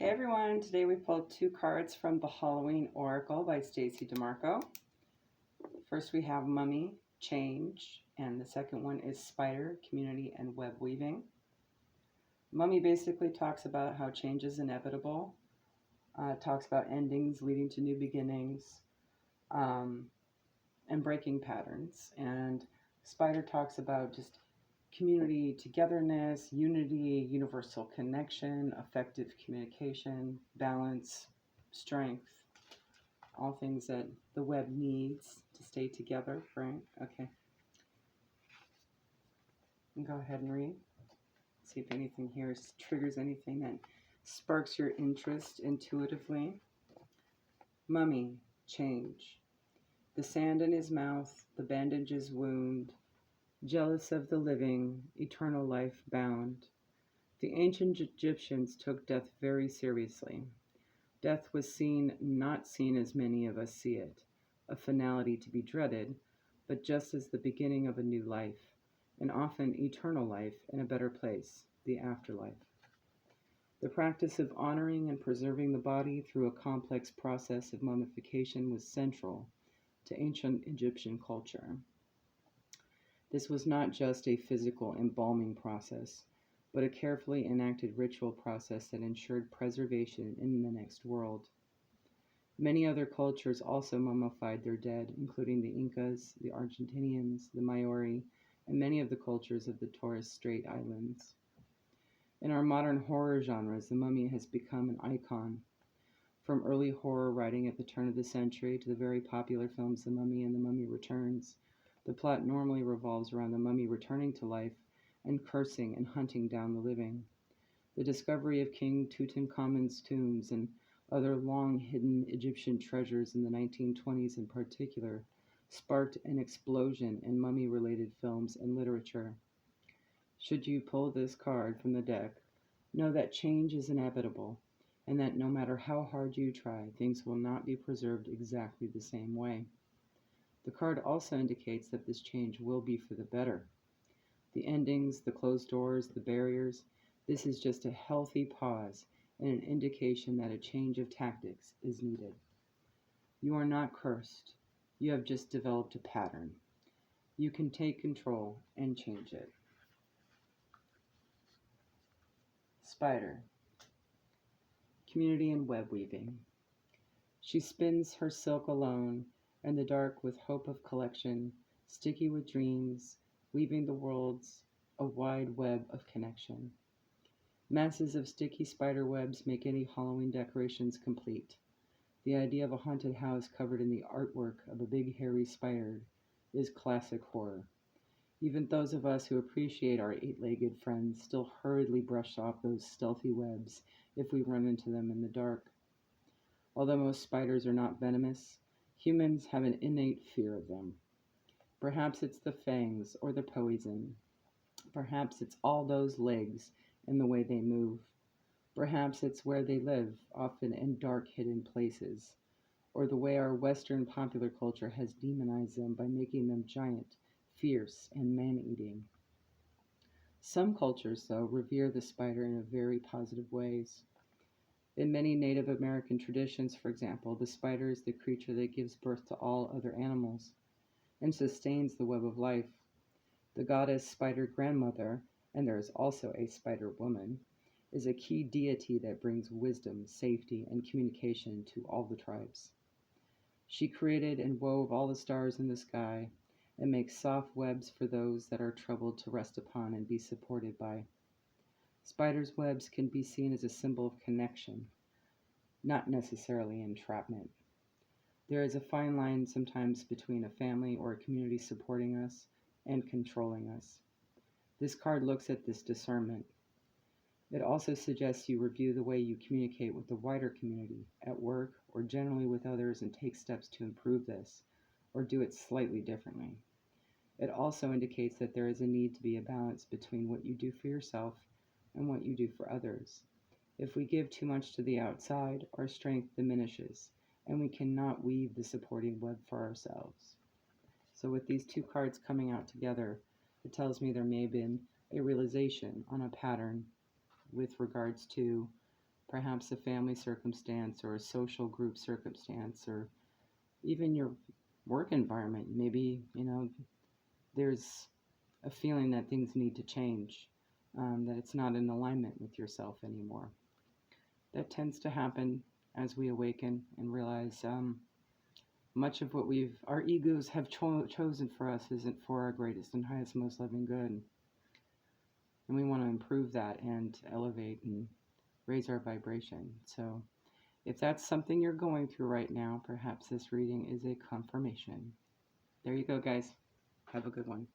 Hey everyone, today we pulled two cards from the Halloween Oracle by Stacy DeMarco. First we have Mummy, Change, and the second one is Spider, Community, and Web Weaving. Mummy basically talks about how change is inevitable, talks about endings leading to new beginnings, um, and breaking patterns. And Spider talks about just community togetherness, unity, universal connection, effective communication, balance, strength, all things that the web needs to stay together, right? Okay. And go ahead and read. See if anything here triggers anything that sparks your interest intuitively. Mummy, change. The sand in his mouth, the bandage's wound, jealous of the living, eternal life bound. The ancient Egyptians took death very seriously. Death was seen, not seen as many of us see it, a finality to be dreaded, but just as the beginning of a new life, and often eternal life in a better place, the afterlife. The practice of honoring and preserving the body through a complex process of mummification was central to ancient Egyptian culture. This was not just a physical embalming process, but a carefully enacted ritual process that ensured preservation in the next world. Many other cultures also mummified their dead, including the Incas, the Argentinians, the Maori, and many of the cultures of the Torres Strait Islands. In our modern horror genres, the mummy has become an icon. From early horror writing at the turn of the century to the very popular films The Mummy and The Mummy Returns, the plot normally revolves around the mummy returning to life and cursing and hunting down the living. The discovery of King Tutankhamun's tombs and other long-hidden Egyptian treasures in the 1920s in particular sparked an explosion in mummy-related films and literature. Should you pull this card from the deck, know that change is inevitable, and that no matter how hard you try, things will not be preserved exactly the same way. The card also indicates that this change will be for the better. The endings, the closed doors, the barriers, this is just a healthy pause and an indication that a change of tactics is needed. You are not cursed. You have just developed a pattern. You can take control and change it. Spider. Community and web weaving. She spins her silk alone, in the dark with hope of collection, sticky with dreams, weaving the worlds a wide web of connection. Masses of sticky spider webs make any Halloween decorations complete. The idea of a haunted house covered in the artwork of a big hairy spider is classic horror. Even those of us who appreciate our eight-legged friends still hurriedly brush off those stealthy webs if we run into them in the dark. Although most spiders are not venomous, humans have an innate fear of them. Perhaps it's the fangs or the poison. Perhaps it's all those legs and the way they move. Perhaps it's where they live, often in dark, hidden places, or the way our Western popular culture has demonized them by making them giant, fierce, and man-eating. Some cultures, though, revere the spider in very positive ways. In many Native American traditions, for example, the spider is the creature that gives birth to all other animals and sustains the web of life. The goddess Spider Grandmother, and there is also a Spider Woman, is a key deity that brings wisdom, safety, and communication to all the tribes. She created and wove all the stars in the sky and makes soft webs for those that are troubled to rest upon and be supported by. Spiders' webs can be seen as a symbol of connection, not necessarily entrapment. There is a fine line sometimes between a family or a community supporting us and controlling us. This card looks at this discernment. It also suggests you review the way you communicate with the wider community, at work, or generally with others, and take steps to improve this, or do it slightly differently. It also indicates that there is a need to be a balance between what you do for yourself and what you do for others. If we give too much to the outside, our strength diminishes, and we cannot weave the supporting web for ourselves. So with these two cards coming out together, it tells me there may have been a realization on a pattern with regards to perhaps a family circumstance or a social group circumstance, or even your work environment. Maybe, there's a feeling that things need to change, that it's not in alignment with yourself anymore. That tends to happen as we awaken and realize much of what our egos have chosen for us isn't for our greatest and highest, most loving good. And we want to improve that and elevate and raise our vibration. So if that's something you're going through right now, perhaps this reading is a confirmation. There you go, guys. Have a good one.